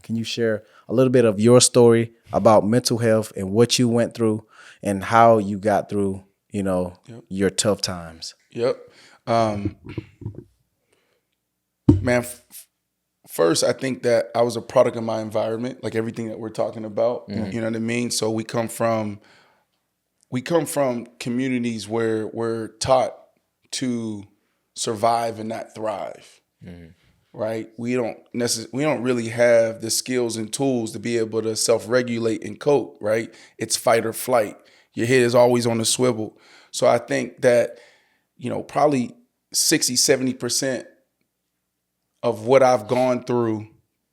Can you share a little bit of your story about mental health and what you went through and how you got through, your tough times? Yep. Man, first, I think that I was a product of my environment, like everything that we're talking about. You know what I mean? So we come from communities where we're taught to survive and not thrive. Right? We don't really have the skills and tools to be able to self-regulate and cope, right? It's fight or flight. Your head is always on the swivel. So I think that, probably 60, 70% of what I've gone through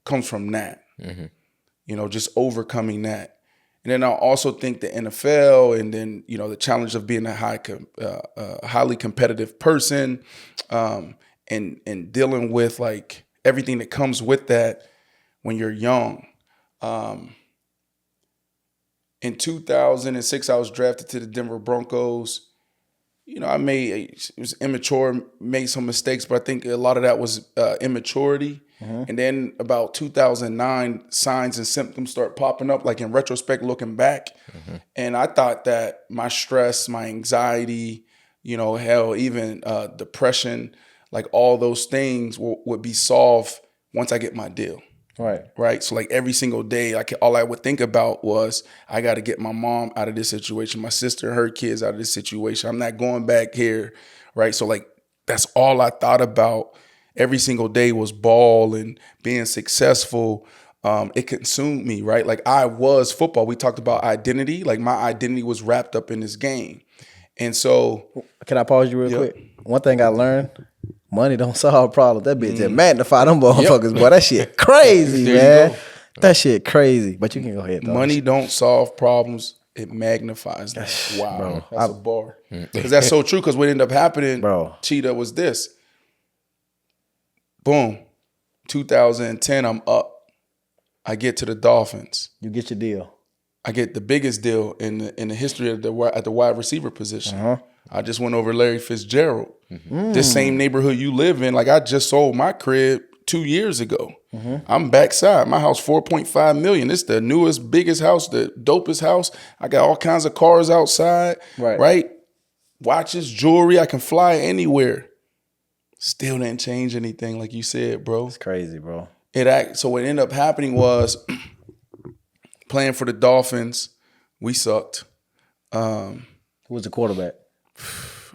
comes from that, just overcoming that. And then I also think the NFL and then, the challenge of being a highly competitive person, and dealing with like everything that comes with that when you're young. In 2006, I was drafted to the Denver Broncos. I was immature, made some mistakes, but I think a lot of that was immaturity. And then about 2009, signs and symptoms start popping up, like in retrospect, looking back. And I thought that my stress, my anxiety, hell, even depression, like all those things would be solved once I get my deal. Right. So like every single day, all I would think about was I got to get my mom out of this situation, my sister and her kids out of this situation. I'm not going back here. Right. So like that's all I thought about every single day was ball and being successful. It consumed me. Right. Like I was football. We talked about identity. Like my identity was wrapped up in this game. And so. Can I pause you real quick? One thing I learned. Money don't solve problems. That bitch just magnify them motherfuckers, boy. That shit crazy, man. That shit crazy. But you can go ahead. Money don't solve problems. It magnifies them. Wow. Bro, that's a bar. Because that's so true. Because what ended up happening, Cheetah, was this. Boom. 2010, I'm up. I get to the Dolphins. You get your deal. I get the biggest deal in the history of at the wide receiver position. I just went over Larry Fitzgerald. This same neighborhood you live in, like I just sold my crib 2 years ago. I'm backside. My house, $4.5 million. It's the newest, biggest house, the dopest house. I got all kinds of cars outside, right? Watches, jewelry. I can fly anywhere. Still didn't change anything, like you said, bro. It's crazy, bro. So what ended up happening was playing for the Dolphins, we sucked. Who was the quarterback?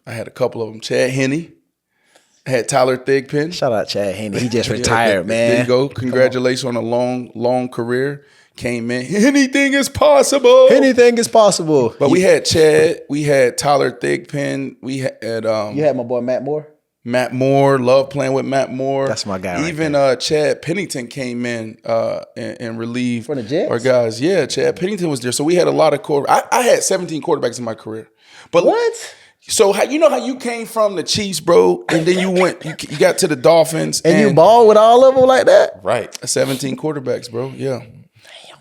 I had a couple of them. Chad Henne. I had Tyler Thigpen. Shout out Chad Henne. He just retired, man. There you go. Congratulations on a long, long career. Came in. Anything is possible. Anything is possible. But we had Chad. We had Tyler Thigpen. We had you had my boy Matt Moore. Matt Moore. Love playing with Matt Moore. That's my guy. Even Chad Pennington came in and relieved for the Jets. Our guys. Yeah, Chad Pennington was there. So we had a lot of I had 17 quarterbacks in my career. But what? So how you came from the Chiefs, bro, and then you got to the Dolphins, and you ball with all of them like that, right? 17 quarterbacks, bro. Yeah, damn.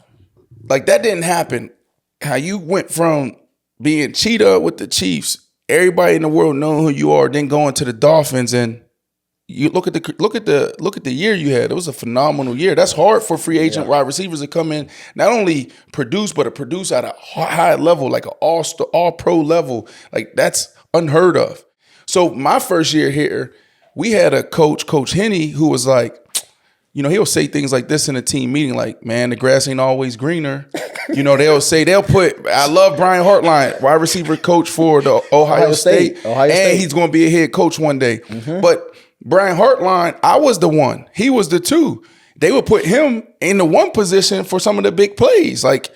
Like that didn't happen. How you went from being Cheetah with the Chiefs, everybody in the world knowing who you are, then going to the Dolphins, and you look at the year you had. It was a phenomenal year. That's hard for free agent wide receivers to come in, not only produce, but to produce at a high level, like an all pro level. Like that's unheard of. So my first year here, we had a Coach Henne, who was like, he'll say things like this in a team meeting, like, man, the grass ain't always greener. I love Brian Hartline, wide receiver coach for the Ohio State. And he's going to be a head coach one day. But Brian Hartline, I was the one. He was the two. They would put him in the one position for some of the big plays. Like,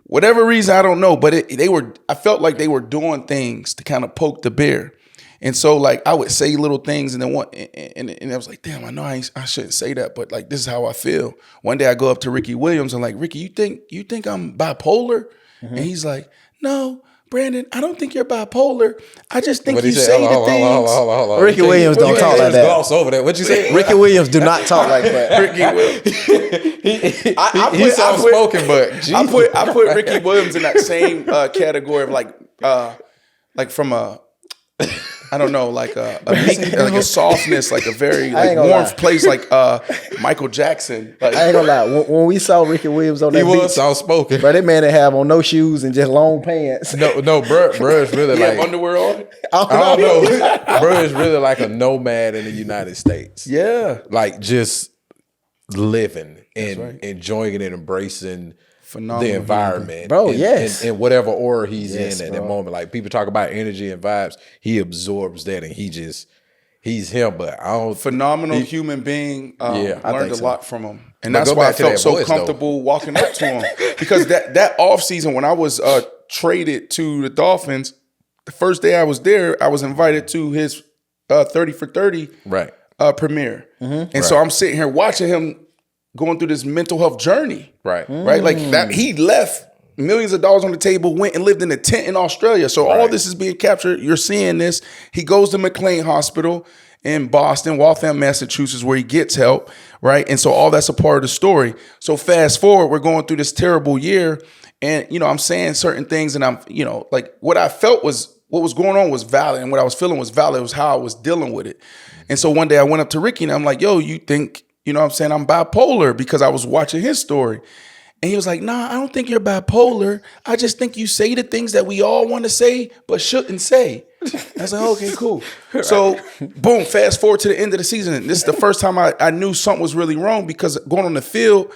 whatever reason, I don't know. But I felt like they were doing things to kind of poke the bear. And so, like, I would say little things, and then I was like, damn, I know I shouldn't say that, but like, this is how I feel. One day I go up to Ricky Williams, and like, Ricky, you think I'm bipolar? And he's like, no, Brandon, I don't think you're bipolar. I just think you say the things. Hold on. Ricky Williams don't talk like that. Gloss over that. What'd you say? Ricky Williams do not talk like that. Ricky Williams. He's soft-spoken, but geez. I put Ricky Williams in that same category of like from a I don't know, like a meek, like a softness, like a very I ain't like gonna warm lie. place, like Michael Jackson. Like, I ain't gonna lie. When we saw Ricky Williams on that He was beach, soft-spoken. bro, that man didn't have on no shoes and just long pants. No, bro is really he like have underwear on. I don't know. Bro is really like a nomad in the United States. Yeah, Like just living and right. enjoying it and embracing Phenomenal the environment. Bro, and, yes. and whatever aura he's Yes, in at bro. that moment. Like people talk about energy and vibes. He absorbs that and he's him, but I don't phenomenal human being. Yeah, I Learned think a so. lot from him, and But that's go why I back to felt that so voice, though. comfortable walking up to him because that off season when I was traded to the Dolphins, the first day I was there, I was invited to his 30 for 30 right. premiere, and so I'm sitting here watching him going through this mental health journey. Right. Right? Like that he left millions of dollars on the table, went and lived in a tent in Australia. So all Right. this is being captured. You're seeing this. He goes to McLean Hospital in Boston, Waltham, Massachusetts, where he gets help. Right. And so all that's a part of the story. So fast forward, we're going through this terrible year. And, I'm saying certain things and I'm, like what I felt was what was going on was valid. And what I was feeling was valid. It was how I was dealing with it. And so one day I went up to Ricky and I'm like, yo, you think, I'm saying I'm bipolar because I was watching his story. And he was like, nah, I don't think you're bipolar. I just think you say the things that we all want to say, but shouldn't say. I was like, okay, cool. So boom, fast forward to the end of the season. This is the first time I knew something was really wrong because going on the field,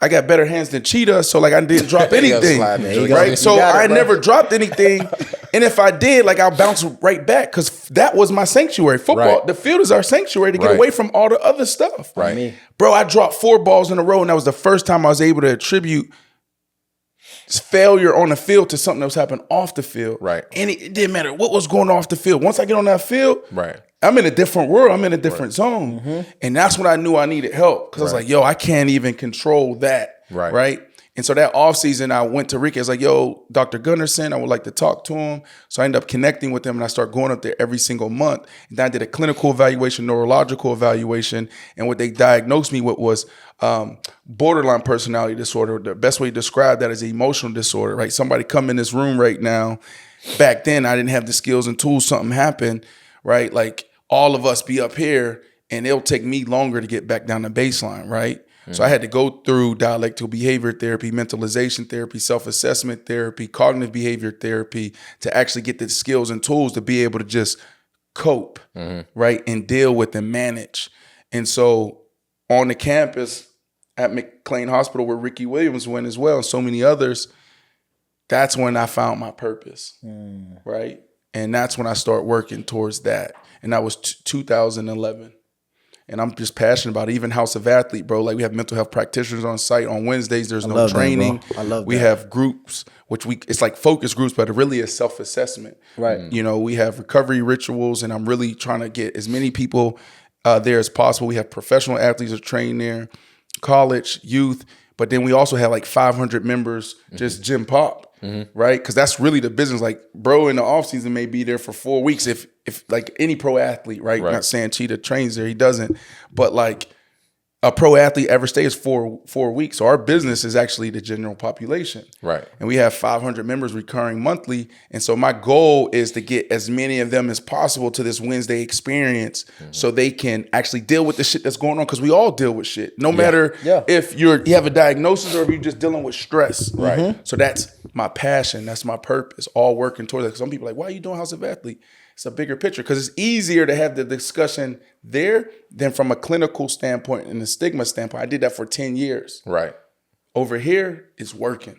I got better hands than Cheetah, so like I didn't drop anything, slide the joint. right? You So got it, I bro. never dropped anything, and if I did, like I'll bounce right back because that was my sanctuary. Football, Right. the field is our sanctuary to get Right. away from all the other stuff. Right. Me. Bro, I dropped 4 balls in a row, and that was the first time I was able to attribute failure on the field to something that was happening off the field. Right. And it didn't matter what was going off the field. Once I get on that field, Right. I'm in a different world. I'm in a different zone. And that's when I knew I needed help. Because I was Right. like, yo, I can't even control that. Right. Right. And so that offseason, I went to Ricky. I was like, yo, Dr. Gunnarsson, I would like to talk to him. So I ended up connecting with him and I started going up there every single month. And then I did a clinical evaluation, neurological evaluation. And what they diagnosed me with was borderline personality disorder. The best way to describe that is emotional disorder, right? Somebody come in this room right now. Back then, I didn't have the skills and tools. Something happened, right? Like all of us be up here and it'll take me longer to get back down the baseline, right? So I had to go through dialectical behavior therapy, mentalization therapy, self-assessment therapy, cognitive behavior therapy to actually get the skills and tools to be able to just cope, right? And deal with and manage. And so on the campus at McLean Hospital where Ricky Williams went as well and so many others, that's when I found my purpose, right? And that's when I started working towards that. And that was 2011. And I'm just passionate about it. Even House of Athlete, bro. Like we have mental health practitioners on site on Wednesdays. There's no love that, bro. training. I love We that. have groups, it's like focus groups, but it really is self-assessment. Right. We have recovery rituals, and I'm really trying to get as many people there as possible. We have professional athletes that train there, college, youth, but then we also have like 500 members, just gym pop, right? Because that's really the business. Like, bro, in the offseason may be there for 4 weeks if like any pro athlete, right? Right. Not saying Cheetah trains there, he doesn't, but like a pro athlete ever stays 4 weeks. So our business is actually the general population. Right. And we have 500 members recurring monthly. And so my goal is to get as many of them as possible to this Wednesday experience so they can actually deal with the shit that's going on. Because we all deal with shit. No matter if you have a diagnosis or if you're just dealing with stress. Right. So that's my passion. That's my purpose. All working towards that. Some people are like, why are you doing House of Athlete? It's a bigger picture because it's easier to have the discussion there than from a clinical standpoint and a stigma standpoint. I did that for 10 years. Right. Over here, it's working.